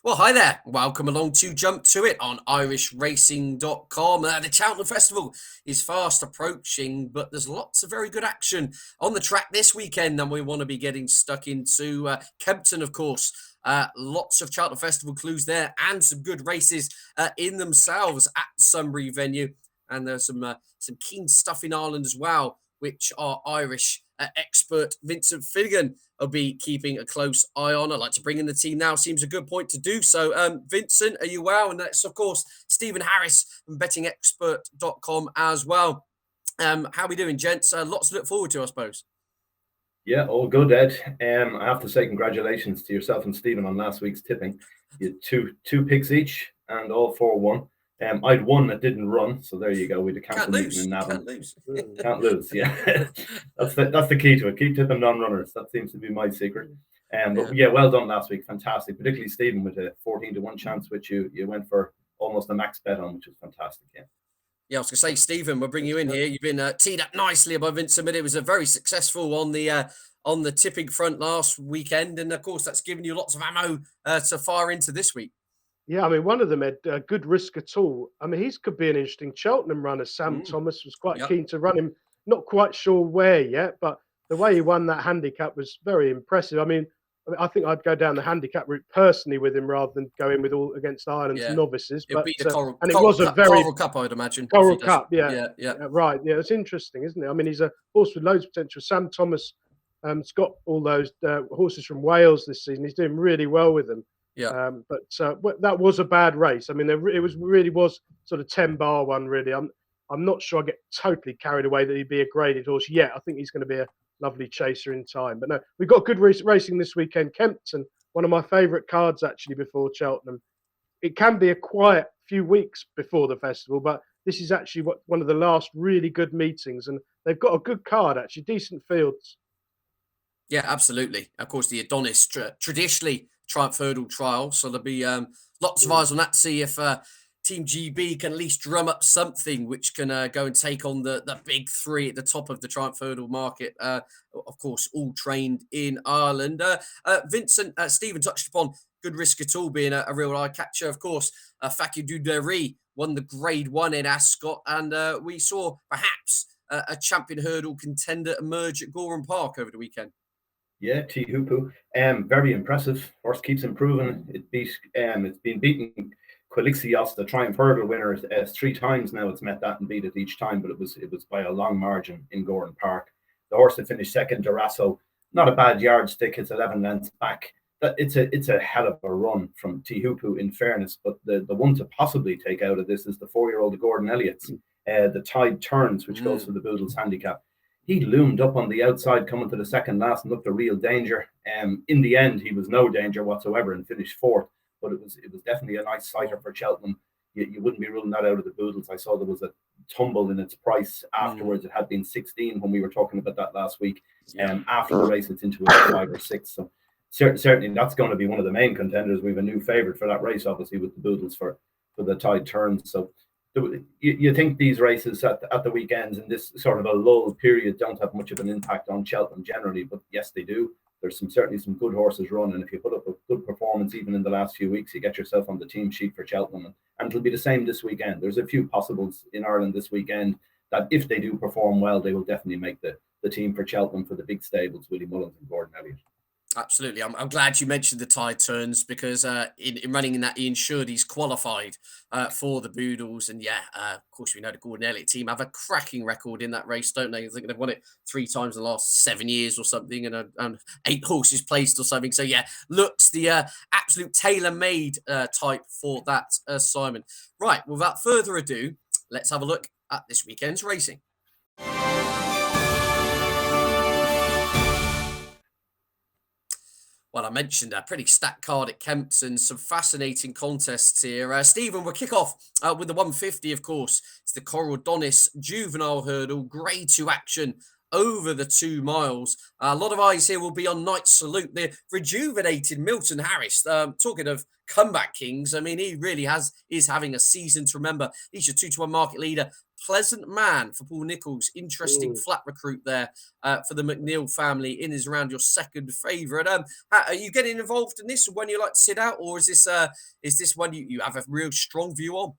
Well, hi there. Welcome along to Jump to It on irishracing.com. The Cheltenham Festival is fast approaching, but there's lots of very good action on the track this weekend, and we want to be getting stuck into Kempton, of course. Lots of Cheltenham Festival clues there and some good races in themselves at the Sunbury venue. And there's some keen stuff in Ireland as well, which our Irish expert Vincent Finegan will be keeping a close eye on. I'd like to bring in the team now. Seems a good point to do so. Vincent, are you well? And that's, of course, Stephen Harris from bettingexpert.com as well. How are we doing, gents? Lots to look forward to, I suppose. Yeah, all good, Ed. I have to say congratulations to yourself and Stephen on last week's tipping. You had two picks each, and all four won. I'd one that didn't run, so there you go. We'd have cancelled meeting in Navan. Can't lose. Can't lose. Yeah, that's the key to it. Keep tipping non-runners. That seems to be my secret. But yeah, well done last week. Fantastic, particularly Stephen with a 14-1 chance, which you went for almost a max bet on, which is fantastic. Yeah, I was going to say, Stephen, we'll bring you in here. You've been teed up nicely by Vincent, but it was a very successful on the tipping front last weekend, and of course that's given you lots of ammo to fire into this week. Yeah, I mean, one of them had good risk at all. I mean, he could be an interesting Cheltenham runner. Sam Thomas was quite keen to run him. Not quite sure where yet, but the way he won that handicap was very impressive. I mean, I think I'd go down the handicap route personally with him rather than go in with all against Ireland's novices. It'll be the Coral, and it was a very Coral Cup, I'd imagine. Coral Cup, yeah, right. Yeah, it's interesting, isn't it? I mean, he's a horse with loads of potential. Sam Thomas has got all those horses from Wales this season. He's doing really well with them. Yeah. But that was a bad race. I mean, it really was sort of 10-bar one. Really, I'm not sure I get totally carried away that he'd be a graded horse yet. I think he's going to be a lovely chaser in time. But no, we've got good racing this weekend. Kempton, one of my favourite cards actually before Cheltenham. It can be a quiet few weeks before the festival, but this is actually one of the last really good meetings, and they've got a good card actually, decent fields. Yeah, absolutely. Of course, the Adonis traditionally Triumph Hurdle trial, so there'll be lots of eyes on that to see if Team GB can at least drum up something which can go and take on the big three at the top of the Triumph Hurdle market. Of course, all trained in Ireland. Vincent, Stephen touched upon good risk at all being a real eye catcher. Of course, Fakir Dudery won the Grade 1 in Ascot, and we saw perhaps a champion hurdle contender emerge at Gorham Park over the weekend. Yeah, Tihupu, very impressive. Horse keeps improving. It's been beaten Quilixios, the Triumph Hurdle winner, 3 times now. It's met that and beat it each time, but it was by a long margin in Gorham Park. The horse that finished second, Durasso, not a bad yardstick. It's 11 lengths back. It's a hell of a run from Tihupu, in fairness. But the one to possibly take out of this is the 4-year-old Gordon Elliott's, the Tide Turns, which goes for the Boodles handicap. He loomed up on the outside coming to the second last and looked a real danger. In the end, he was no danger whatsoever and finished 4th. But it was definitely a nice sighter for Cheltenham. You wouldn't be ruling that out of the Boodles. I saw there was a tumble in its price afterwards. It had been 16 when we were talking about that last week. After the race, it's into 5 or 6. So certainly that's going to be one of the main contenders. We have a new favourite for that race, obviously, with the Boodles for the Tide Turns. So you think these races at the weekends in this sort of a lull period don't have much of an impact on Cheltenham generally, but yes, they do. There's certainly some good horses running. If you put up a good performance even in the last few weeks, you get yourself on the team sheet for Cheltenham, and it'll be the same this weekend. There's a few possibles in Ireland this weekend that if they do perform well, they will definitely make the team for Cheltenham for the big stables, Willie Mullins and Gordon Elliott. Absolutely. I'm glad you mentioned the Tide Turns because in running in that, he ensured he's qualified for the Boodles. And of course, we know the Gordon Elliott team have a cracking record in that race, don't they? I think they've won it 3 times in the last 7 years or something, and 8 horses placed or something. So, looks the absolute tailor-made type for that assignment. Right, without further ado, let's have a look at this weekend's racing. Well, I mentioned a pretty stacked card at Kempton, some fascinating contests here. Stephen, we'll kick off with the 150, of course. It's the Coral Adonis Juvenile Hurdle, Grade 2 action over the 2 miles. A lot of eyes here will be on Night Salute, the rejuvenated Milton Harris. Talking of comeback kings, I mean, he really is having a season to remember. He's your 2-to-1 market leader, Pleasant Man for Paul Nicholls. Interesting flat recruit there for the McNeil family in is around your second favourite. Are you getting involved in this one you like to sit out, or is this one you have a real strong view on?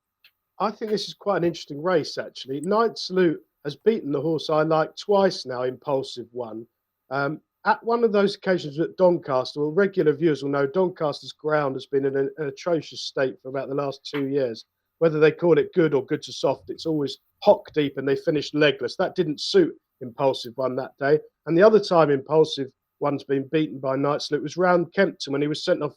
I think this is quite an interesting race, actually. Night Salute has beaten the horse I like twice now, Impulsive One. At one of those occasions at Doncaster, well, regular viewers will know Doncaster's ground has been in an atrocious state for about the last 2 years. Whether they call it good or good to soft, it's always hock deep and they finished legless. That didn't suit Impulsive One that day. And the other time Impulsive One's been beaten by Night Salute was round Kempton when he was sent off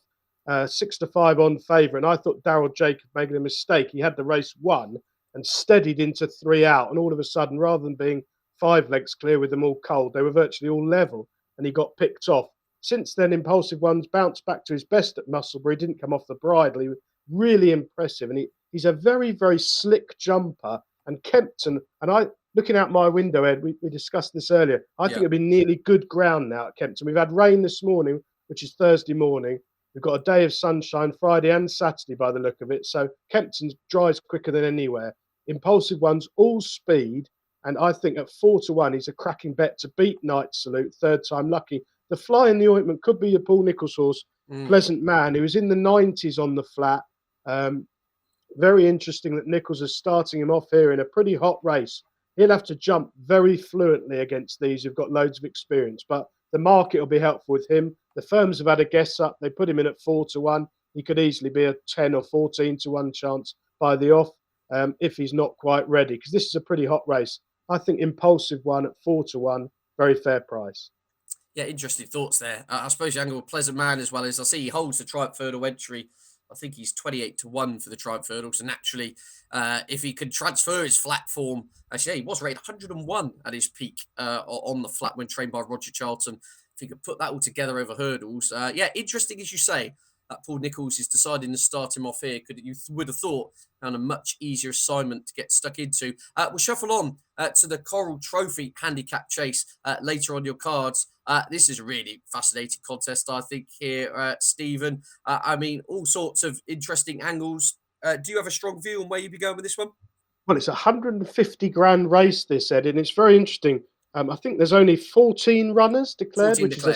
6-5 on favourite. And I thought Darryl Jacob making a mistake. He had the race won and steadied into 3 out. And all of a sudden, rather than being 5 legs clear with them all cold, they were virtually all level. And he got picked off. Since then, Impulsive One's bounced back to his best at Musselbury. He didn't come off the bridle. He was really impressive. And he's a very, very slick jumper. And Kempton, and looking out my window, Ed, we discussed this earlier. I think it'll be nearly good ground now at Kempton. We've had rain this morning, which is Thursday morning. We've got a day of sunshine Friday and Saturday by the look of it. So Kempton dries quicker than anywhere. Impulsive One's all speed. And I think at 4-1, he's a cracking bet to beat Night Salute, third time lucky. The fly in the ointment could be your Paul Nicholls horse, Pleasant Man, who was in the 90s on the flat. Very interesting that Nicholls is starting him off here in a pretty hot race. He'll have to jump very fluently against these who've got loads of experience. But the market will be helpful with him. The firms have had a guess up. They put him in at 4-1. He could easily be a 10 or 14-1 chance by the off if he's not quite ready, because this is a pretty hot race. I think Impulsive One at 4-1, very fair price. Yeah, interesting thoughts there. I suppose you angle with Pleasant Man as well. As I see, he holds the Triumph Hurdle entry. I think he's 28-1 for the Triumph Hurdle. So naturally, if he could transfer his flat form, actually, yeah, he was rated 101 at his peak on the flat when trained by Roger Charlton. If he could put that all together over hurdles, interesting as you say. That Paul Nicholls is deciding to start him off here. You would have thought found a much easier assignment to get stuck into. We'll shuffle on to the Coral Trophy Handicap Chase later on your cards. This is a really fascinating contest, I think, here, Stephen. I mean, all sorts of interesting angles. Do you have a strong view on where you'd be going with this one? Well, it's a 150 grand race, this, Ed, and it's very interesting. I think there's only 14 runners declared, which is a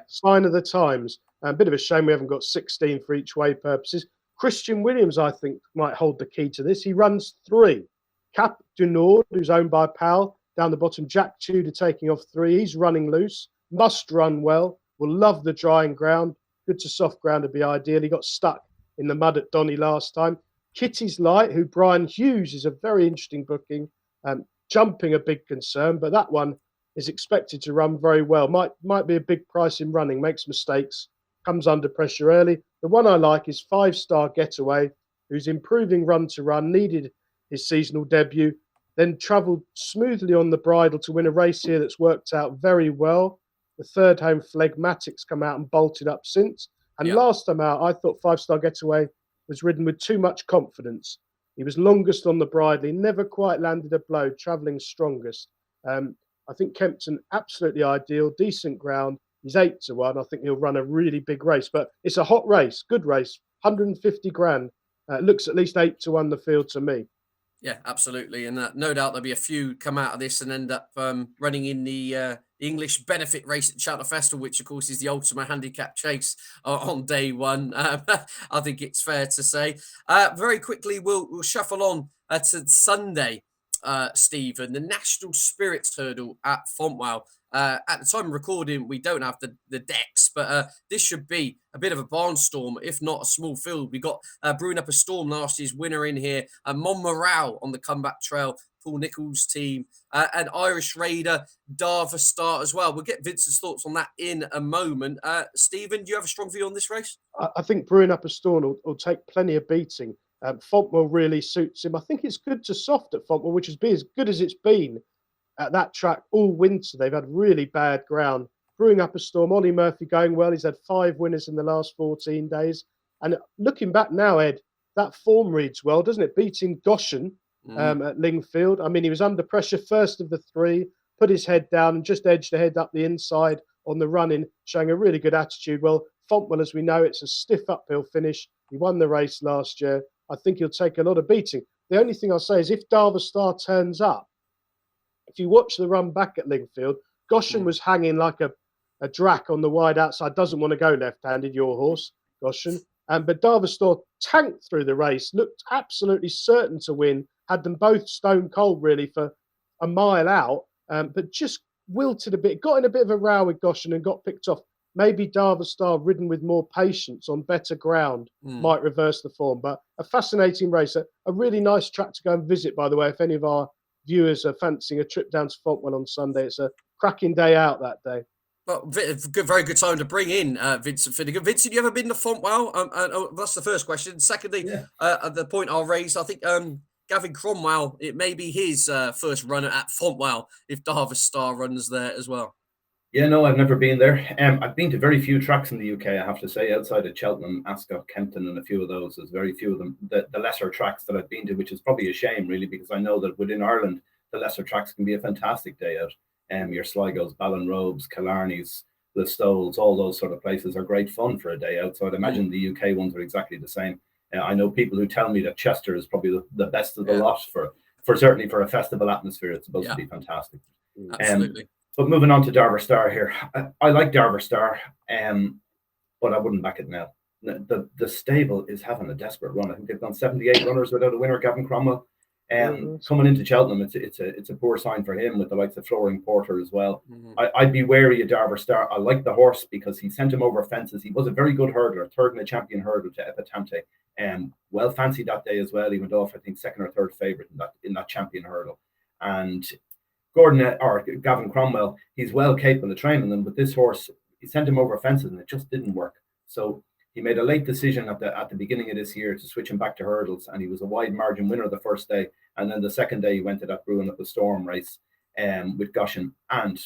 sign of the times. A bit of a shame we haven't got 16 for each way purposes. Christian Williams, I think, might hold the key to this. He runs 3. Cap du Nord, who's owned by Powell, down the bottom. Jack Tudor taking off 3. He's running loose. Must run well. Will love the drying ground. Good to soft ground would be ideal. He got stuck in the mud at Donny last time. Kitty's Light, who Brian Hughes is a very interesting booking. Jumping a big concern, but that one is expected to run very well. Might be a big price in running. Makes mistakes. Comes under pressure early. The one I like is 5-Star Getaway, who's improving run to run, needed his seasonal debut, then travelled smoothly on the bridle to win a race here that's worked out very well. The third home Phlegmatic's come out and bolted up since. And last time out, I thought 5-Star Getaway was ridden with too much confidence. He was longest on the bridle. He never quite landed a blow, travelling strongest. I think Kempton, absolutely ideal, decent ground. He's 8-1. I think he'll run a really big race, but it's a hot race, good race, 150 grand. Looks at least 8-1 the field to me. Yeah, absolutely. And no doubt there'll be a few come out of this and end up running in the English benefit race at Cheltenham Festival, which of course is the ultimate handicap chase on day one. I think it's fair to say. Very quickly, we'll shuffle on to Sunday, Stephen, the National Spirits Hurdle at Fontwell. At the time of recording, we don't have the decks, but this should be a bit of a barnstorm, if not a small field. We got Brewing Up a Storm, last year's winner in here, Monmoral on the comeback trail, Paul Nicholls' team, and Irish Raider, Darva start as well. We'll get Vincent's thoughts on that in a moment. Stephen, do you have a strong view on this race? I think Brewing Up a Storm will take plenty of beating. Fontwell really suits him. I think it's good to soft at Fontwell, which has been as good as it's been at that track all winter. They've had really bad ground. Brewing Up a Storm, Ollie Murphy going well. He's had 5 winners in the last 14 days. And looking back now, Ed, that form reads well, doesn't it? Beating Goshen at Lingfield. I mean, he was under pressure first of the 3, put his head down and just edged ahead up the inside on the run-in, showing a really good attitude. Well, Fontwell, as we know, it's a stiff uphill finish. He won the race last year. I think he'll take a lot of beating. The only thing I'll say is if Darver Star turns up, if you watch the run back at Lingfield, Goshen was hanging like a drac on the wide outside, doesn't want to go left-handed, your horse, Goshen. But Darver Star tanked through the race, looked absolutely certain to win, had them both stone cold really for a mile out, but just wilted a bit, got in a bit of a row with Goshen and got picked off. Maybe Darver Star, ridden with more patience on better ground, might reverse the form. But a fascinating race, a really nice track to go and visit, by the way, if any of our viewers are fancying a trip down to Fontwell on Sunday. It's a cracking day out that day. Well, very good time to bring in Vincent Finegan. Vincent, you ever been to Fontwell? That's the first question. Secondly, the point I'll raise, I think Gavin Cromwell, it may be his first run at Fontwell if Darver Star runs there as well. Yeah, no, I've never been there. I've been to very few tracks in the UK, I have to say, outside of Cheltenham, Ascot, Kempton, and a few of those. There's very few of them, the lesser tracks that I've been to, which is probably a shame, really, because I know that within Ireland, the lesser tracks can be a fantastic day out. Your Sligos, Ballinrobes, Killarneys, the Stoles, all those sort of places are great fun for a day out. So I'd imagine the UK ones are exactly the same. I know people who tell me that Chester is probably the best of the lot for certainly for a festival atmosphere. It's supposed to be fantastic. Absolutely. But moving on to Darver Star here, I like Darver Star, but I wouldn't back it now. The stable is having a desperate run. I think they've done 78 runners without a winner. Gavin Cromwell, coming into Cheltenham, it's a poor sign for him with the likes of Flooring Porter as well. I'd be wary of Darver Star. I like the horse because he sent him over fences. He was a very good hurdler, third in the champion hurdle to Epatante. Well fancied that day as well. He went off, I think, second or third favourite in that champion hurdle. And Gavin Cromwell, he's well capable of training them, but this horse, he sent him over fences and it just didn't work. So he made a late decision at the beginning of this year to switch him back to hurdles, and he was a wide margin winner the first day, and then the second day he went to that Brewing Up a Storm race with Goshen and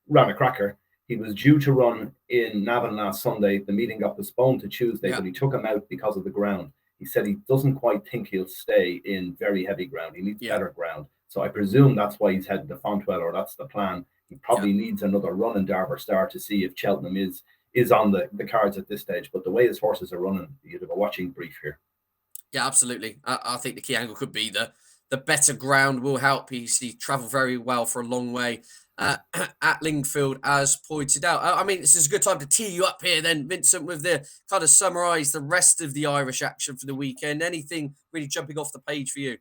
ran a cracker. He was due to run in Navan last Sunday. The meeting got postponed to Tuesday, but he took him out because of the ground. He said he doesn't quite think he'll stay in very heavy ground. He needs better ground. So I presume that's why he's headed to Fontwell, or that's the plan. He probably needs another run in Darver Star to see if Cheltenham is on the cards at this stage. But the way his horses are running, you'd have a watching brief here. Yeah, absolutely. I think the key angle could be the better ground will help. He travelled very well for a long way at Lingfield, as pointed out. I mean, this is a good time to tee you up here then, Vincent, with the kind of summarise the rest of the Irish action for the weekend. Anything really jumping off the page for you?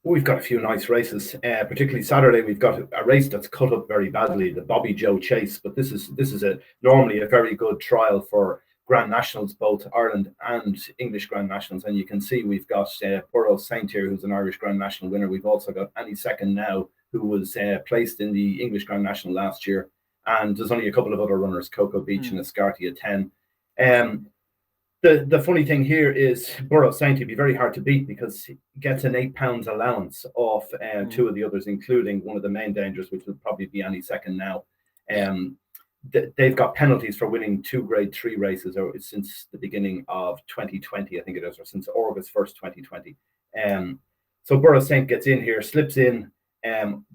We've got a few nice races, particularly Saturday. We've got a race that's cut up very badly, the Bobbyjo Chase. But this is normally a very good trial for Grand Nationals, both Ireland and English Grand Nationals. And you can see we've got Burrows Saint here, who's an Irish Grand National winner. We've also got Annie Second Now, who was placed in the English Grand National last year. And there's only a couple of other runners, Cocoa Beach and Escarty at 10. The funny thing here is Burrows Saint would be very hard to beat because he gets an £8 allowance off two of the others, including one of the main dangers, which would probably be Annie Second Now. They've got penalties for winning 2 Grade 3 races since the beginning of 2020, I think it is, or since August 1st, 2020. So Burrows Saint gets in here, slips in,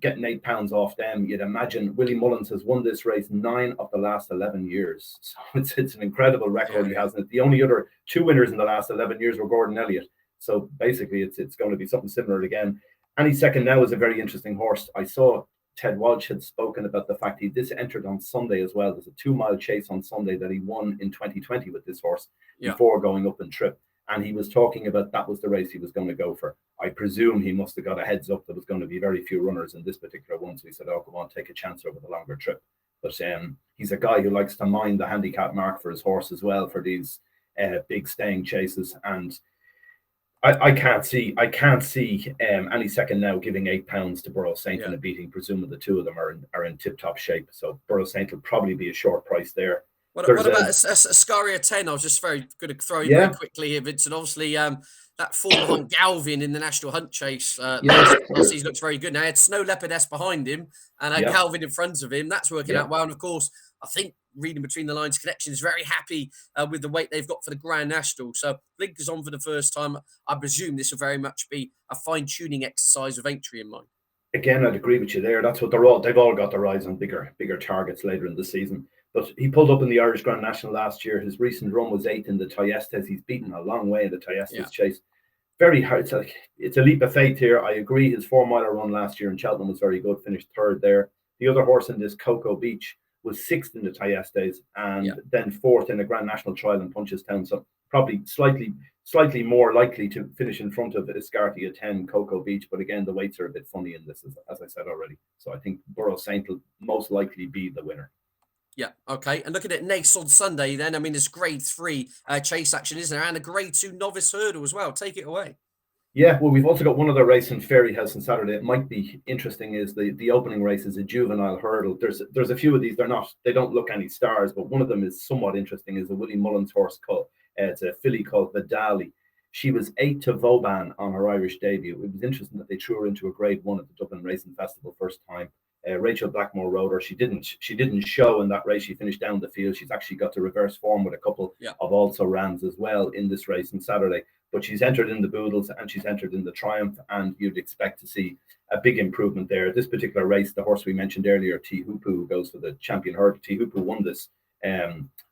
getting £8 off them. You'd imagine Willie Mullins has won this race 9 of the last 11 years. So it's an incredible record he has. And the only other 2 winners in the last 11 years were Gordon Elliott. So basically it's going to be something similar again. Annie Second Now is a very interesting horse. I saw Ted Walsh had spoken about the fact this entered on Sunday as well. There's a 2-mile chase on Sunday that he won in 2020 with this horse before going up and trip. And he was talking about that was the race he was going to go for. I presume he must have got a heads up there was going to be very few runners in this particular one. So he said, oh, come on, take a chance over the longer trip. But he's a guy who likes to mind the handicap mark for his horse as well for these big staying chases. And I can't see Annie Second Now giving £8 to Burrows Saint in a beating, presuming the two of them are in tip-top shape. So Burrows Saint will probably be a short price there. What about Ascaria 10? I was just very going to throw you very quickly here, Vincent. Obviously, that form behind Galvin in the National Hunt Chase last season looks very good. Now, he had Snow Leopardess behind him and Galvin in front of him. That's working out well. And, of course, I think reading between the lines, Connection is very happy with the weight they've got for the Grand National. So, Blink is on for the first time. I presume this will very much be a fine-tuning exercise with Aintree in mind. Again, I'd agree with you there. That's what they've all got their eyes on bigger targets later in the season. But he pulled up in the Irish Grand National last year. His recent run was 8th in the Thyestes. He's beaten a long way in the Thyestes chase. very hard. It's a leap of faith here. I agree. His 4-miler run last year in Cheltenham was very good. Finished third there. The other horse in this, Cocoa Beach, was sixth in the Tayestes and then fourth in the Grand National Trial in Punchestown. So probably slightly more likely to finish in front of Iscarty at 10, Cocoa Beach. But again, the weights are a bit funny in this, as I said already. So I think Burrows Saint will most likely be the winner. Yeah, okay. And looking at Naas on Sunday then, I mean, there's grade 3 chase action, isn't there? And a grade 2 novice hurdle as well. Take it away. Yeah, well, we've also got one other race in Fairyhouse on Saturday. It might be interesting is the opening race is a juvenile hurdle. There's a few of these. They don't look any stars, but one of them is somewhat interesting. Is a Willie Mullins horse called it's a filly called Vidali. She was 8 to Vauban on her Irish debut. It was interesting that they threw her into a grade 1 at the Dublin Racing Festival first time. Rachel Blackmore rode her. She didn't show in that race. She finished down the field. She's actually got to reverse form with a couple of also rams as well in this race on Saturday. But she's entered in the Boodles and she's entered in the Triumph, and you'd expect to see a big improvement there. This particular race, the horse we mentioned earlier, Tihupu, who goes for the champion hurdle, Tihupu won this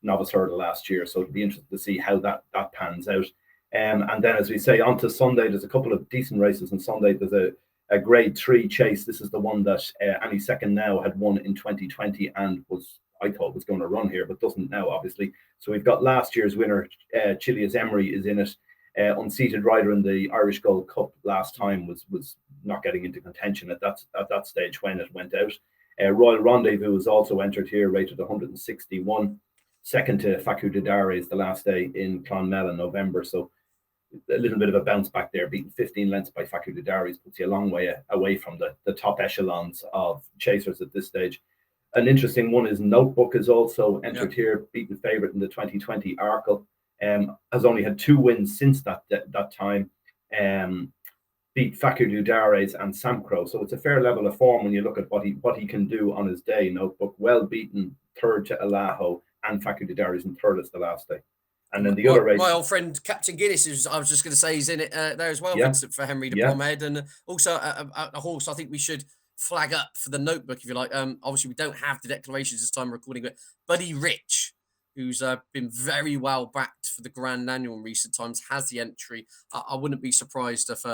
novice hurdle last year, so it'll be interesting to see how that pans out. And then, as we say, on to Sunday, there's a couple of decent races on Sunday. There's a grade 3 chase. This is the one that Annie Second Now had won in 2020 and I thought was going to run here, but doesn't now, obviously. So we've got last year's winner, Chilius Emery, is in it. Unseated rider in the Irish Gold Cup last time was not getting into contention at that stage when it went out. Royal Rendezvous was also entered here, rated 161, second to Facu de Dares the last day in Clonmel in November. So a little bit of a bounce back there, beaten 15 lengths by Facu de Dares, puts you a long way away from the top echelons of chasers at this stage. An interesting one is Notebook is also entered here, beaten favourite in the 2020 Arkle. Has only had 2 wins since that time. Beat Facu de Dares and Samcro, so it's a fair level of form when you look at what he can do on his day. Notebook well beaten third to Alaho and Facu de Dares in third as the last day. And then the other race, my old friend Captain Guinness, I was just going to say, he's in it there as well, Vincent, for Henry de Bromhead, and also a horse I think we should flag up for the Notebook, if you like. Obviously, we don't have the declarations this time recording, but Buddy Rich, who's been very well backed for the Grand Annual in recent times, has the entry. I wouldn't be surprised if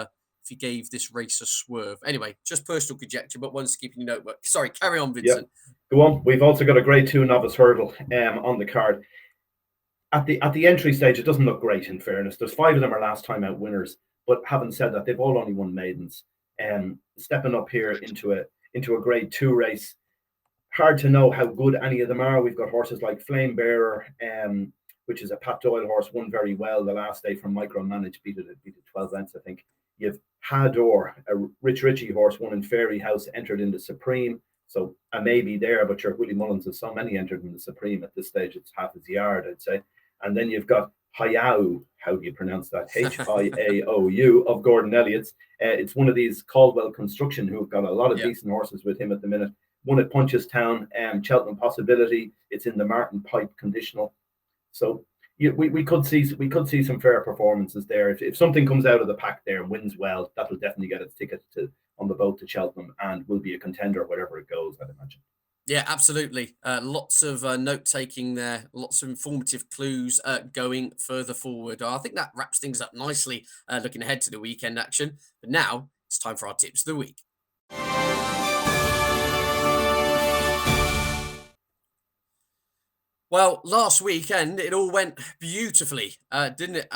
he gave this race a swerve. Anyway, just personal conjecture, but one's keeping your Notebook. Sorry, carry on, Vincent. Go on. We've also got a grade 2 novice hurdle on the card. At the entry stage, it doesn't look great, in fairness. There's 5 of them are last time out winners, but having said that, they've all only won maidens. Stepping up here into a grade 2 race, hard to know how good any of them are. We've got horses like Flame Bearer, which is a Pat Doyle horse, won very well the last day from Micromanage, beat it 12 lengths, I think. You've Hador, a Rich Ritchie horse, won in Fairyhouse, entered in the Supreme. So a maybe there, but your Willie Mullins has so many entered in the Supreme at this stage, it's half his yard, I'd say. And then you've got Hayao, how do you pronounce that? Hiaou of Gordon Elliott's. It's one of these Caldwell Construction who've got a lot of decent horses with him at the minute. One at Punchestown, Cheltenham Possibility. It's in the Martin Pipe conditional. So we could see some fair performances there. If something comes out of the pack there and wins well, that'll definitely get its ticket on the boat to Cheltenham and will be a contender wherever it goes, I'd imagine. Yeah, absolutely. Lots of note-taking there, lots of informative clues going further forward. I think that wraps things up nicely looking ahead to the weekend action. But now it's time for our tips of the week. Well, last weekend, it all went beautifully, didn't it?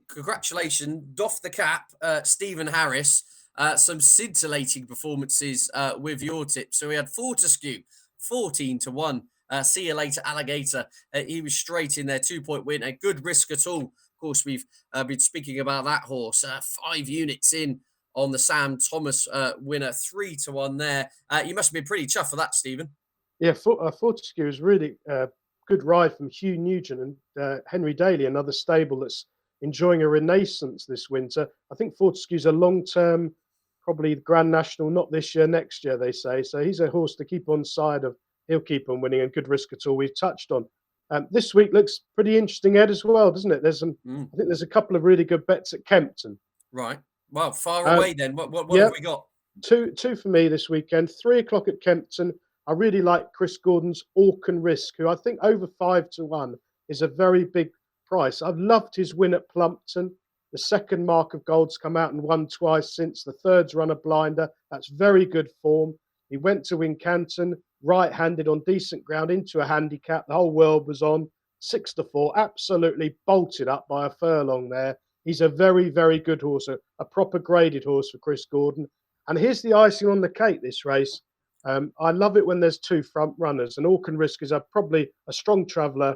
Congratulations, doff the cap, Stephen Harris. Some scintillating performances with your tips. So we had Fortescue, 14-1. See you later, Alligator. He was straight in there, 2-point win, a good risk at all. Of course, we've been speaking about that horse. 5 units in on the Sam Thomas winner, 3-1 there. You must have been pretty chuffed for that, Stephen. Yeah, Fortescue is really good ride from Hugh Nugent and Henry Daly, another stable that's enjoying a renaissance this winter. I think Fortescue's a long-term, probably Grand National, not this year, next year, they say. So he's a horse to keep on side of. He'll keep on winning and good risk at all. We've touched on. This week looks pretty interesting, Ed, as well, doesn't it? I think there's a couple of really good bets at Kempton. Right. Well, far away then. What have we got? Two for me this weekend. 3 o'clock at Kempton. I really like Chris Gordon's Orcan Risk, who I think over 5-1 is a very big price. I've loved his win at Plumpton. The second Mark of Gold's come out and won twice since. The third's run a blinder. That's very good form. He went to Wincanton, right-handed on decent ground into a handicap. The whole world was on 6-4, absolutely bolted up by a furlong there. He's a very, very good horse, a proper graded horse for Chris Gordon. And here's the icing on the cake, this race. I love it when there's two front runners, and Orcan Risk is probably a strong traveller.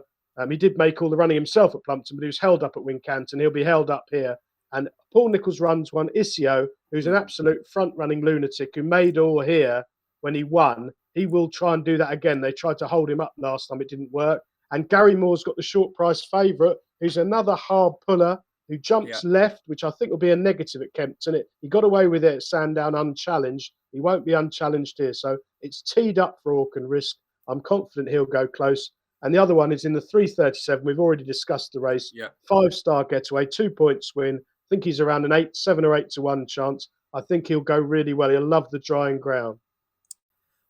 He did make all the running himself at Plumpton, but he was held up at Wincanton. He'll be held up here. And Paul Nicholls runs one, Isio, who's an absolute front-running lunatic who made all here when he won. He will try and do that again. They tried to hold him up last time. It didn't work. And Gary Moore's got the short price favourite, who's another hard puller who jumps left, which I think will be a negative at Kempton. He got away with it at Sandown unchallenged. He won't be unchallenged here. So it's teed up for Orcan Risk. I'm confident he'll go close. And the other one is in the 337. We've already discussed the race. 5-star getaway, 2 points win. I think he's around an 7 or 8 to 1 chance. I think he'll go really well. He'll love the drying ground.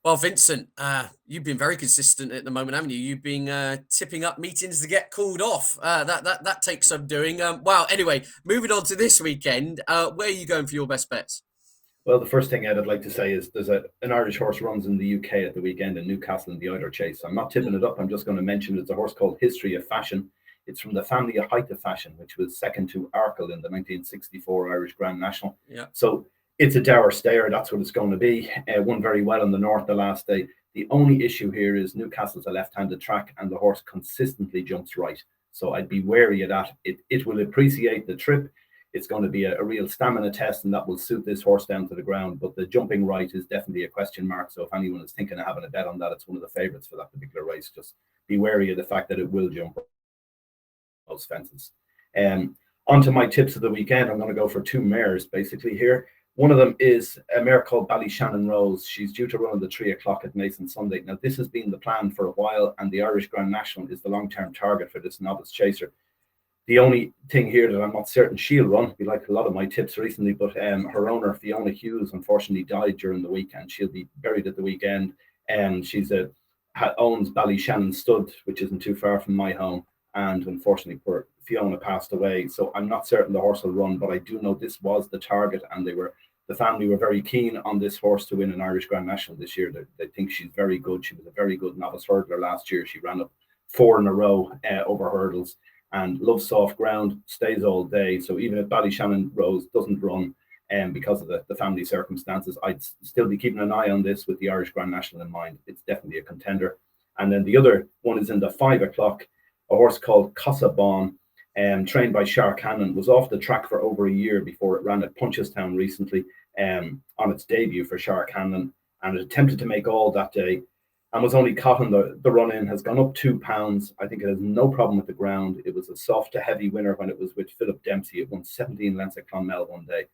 Well, Vincent, you've been very consistent at the moment, haven't you? You've been tipping up meetings to get called off. That takes some doing. Well, anyway, moving on to this weekend, where are you going for your best bets? Well, the first thing I'd like to say is there's an Irish horse runs in the UK at the weekend in Newcastle in the Eider Chase. I'm not tipping it up. I'm just going to mention it's a horse called History of Fashion. It's from the family of Height of Fashion, which was second to Arkle in the 1964 Irish Grand National. So it's a dour stayer. That's what it's going to be. Won very well in the north the last day. The only issue here is Newcastle's a left-handed track and the horse consistently jumps right. So I'd be wary of that. It will appreciate the trip. It's going to be a real stamina test, and that will suit this horse down to the ground. But the jumping right is definitely a question mark. So if anyone is thinking of having a bet on that, it's one of the favourites for that particular race. Just be wary of the fact that it will jump those fences. On to my tips of the weekend. I'm going to go for two mares basically here. One of them is a mare called Ballyshannon Rose. She's due to run at the 3 o'clock at Mason Sunday. Now, this has been the plan for a while, and the Irish Grand National is the long-term target for this novice chaser. The only thing here that I'm not certain she'll run, be like a lot of my tips recently, but her owner, Fiona Hughes, unfortunately died during the weekend. She'll be buried at the weekend. She's owns Ballyshannon Stud, which isn't too far from my home. And unfortunately, poor Fiona passed away. So I'm not certain the horse will run, but I do know this was the target, and the family were very keen on this horse to win an Irish Grand National this year. They think she's very good. She was a very good novice hurdler last year. She ran up 4 in a row over hurdles and loves soft ground, stays all day. So even if Ballyshannon Rose doesn't run because of the family circumstances, I'd still be keeping an eye on this with the Irish Grand National in mind. It's definitely a contender. And then the other one is in the 5 o'clock, a horse called Casabon, trained by Shark Cannon, was off the track for over a year before it ran at Punchestown recently on its debut for Shark Cannon, and it attempted to make all that day and was only caught on the run-in, has gone up 2 pounds. I think it has no problem with the ground. It was a soft to heavy winner when it was with Philip Dempsey. It won 17 lengths at Clonmel one day.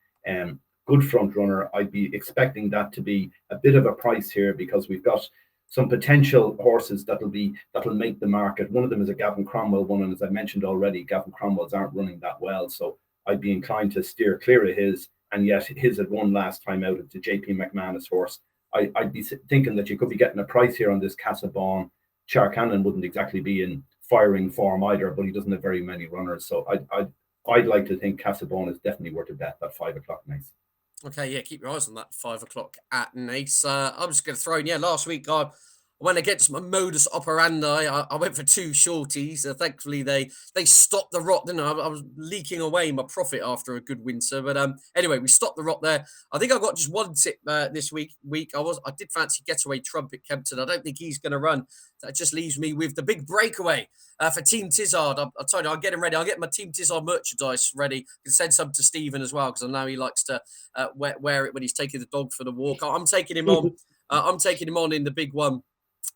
Good front runner. I'd be expecting that to be a bit of a price here because we've got some potential horses that'll make the market. One of them is a Gavin Cromwell one, and as I mentioned already, Gavin Cromwell's aren't running that well, so I'd be inclined to steer clear of his, and yet his had won last time out. It's a JP McManus horse. I'd be thinking that you could be getting a price here on this Casabon. Shark Cannon wouldn't exactly be in firing form either, but he doesn't have very many runners, so I'd like to think Casabon is definitely worth a bet at 5 o'clock nice. Okay, yeah, keep your eyes on that 5 o'clock at Naas. I'm just going to throw in, last week I went against my modus operandi. I went for 2 shorties. Thankfully, they stopped the rot. Didn't I? I was leaking away my profit after a good winter. But anyway, we stopped the rot there. I think I got just one tip this week. I did fancy Getaway Trumpet Kempton. I don't think he's going to run. That just leaves me with the big breakaway for Team Tizard. I told you, I'll get him ready. I'll get my Team Tizard merchandise ready. I can send some to Stephen as well because I know he likes to wear it when he's taking the dog for the walk. I'm taking him on. I'm taking him on in the big one.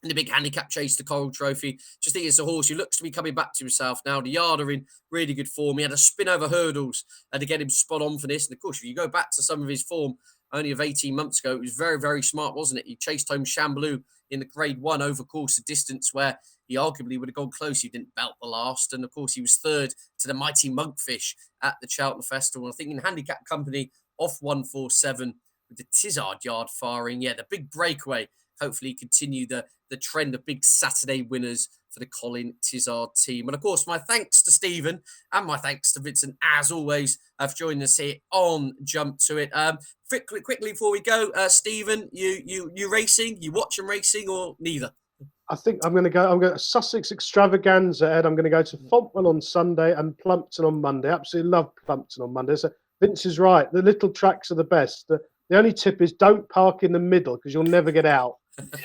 In the big handicap chase, the Coral Trophy. Just think it's a horse who looks to be coming back to himself now. The yard are in really good form. He had a spin over hurdles to get him spot on for this. And of course, if you go back to some of his form only of 18 months ago, it was very, very smart, wasn't it? He chased home Chamblou in the Grade 1 over course of distance where he arguably would have gone close. He didn't belt the last. And of course, he was third to the mighty Monkfish at the Cheltenham Festival. I think in handicap company off 147 with the Tizard yard firing. Yeah, the big breakaway hopefully continue the trend of big Saturday winners for the Colin Tizard team. And of course, my thanks to Stephen and my thanks to Vincent, as always, for joining us here on Jump to It. Quickly before we go, Stephen, you racing? You watching racing or neither? I think I'm going to Sussex extravaganza, Ed. I'm going to go to Fontwell on Sunday and Plumpton on Monday. Absolutely love Plumpton on Monday. So Vince is right. The little tracks are the best. The only tip is don't park in the middle because you'll never get out.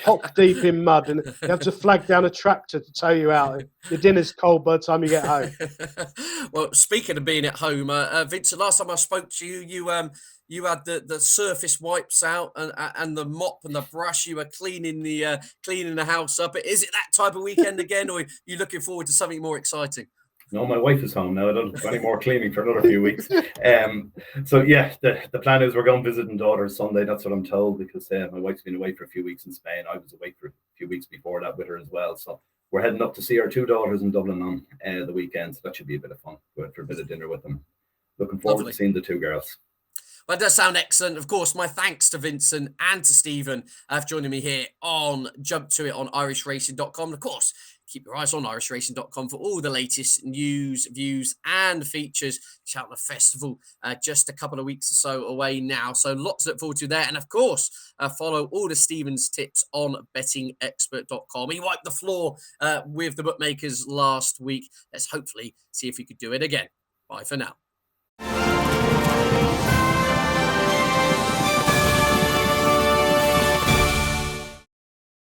Hop deep in mud and you have to flag down a tractor to tow you out. Your dinner's cold by the time you get home. Well, speaking of being at home, Vincent, last time I spoke to you, you had the surface wipes out and the mop and the brush. You were cleaning the house up. Is it that type of weekend again, or are you looking forward to something more exciting? No, my wife is home now. I don't do any more cleaning for another few weeks. So yeah, the plan is we're going visiting daughters Sunday. That's what I'm told, because my wife's been away for a few weeks in Spain. I was away for a few weeks before that with her as well. So we're heading up to see our two daughters in Dublin on the weekend. So that should be a bit of fun. Going for a bit of dinner with them. Looking forward to seeing the two girls. Well, that does sound excellent. Of course, my thanks to Vincent and to Stephen for joining me here on Jump to It on irishracing.com. And of course, keep your eyes on irishracing.com for all the latest news, views, and features. Cheltenham Festival just a couple of weeks or so away now. So lots to look forward to there. And of course, follow all the Stephen's tips on bettingexpert.com. He wiped the floor with the bookmakers last week. Let's hopefully see if we could do it again. Bye for now.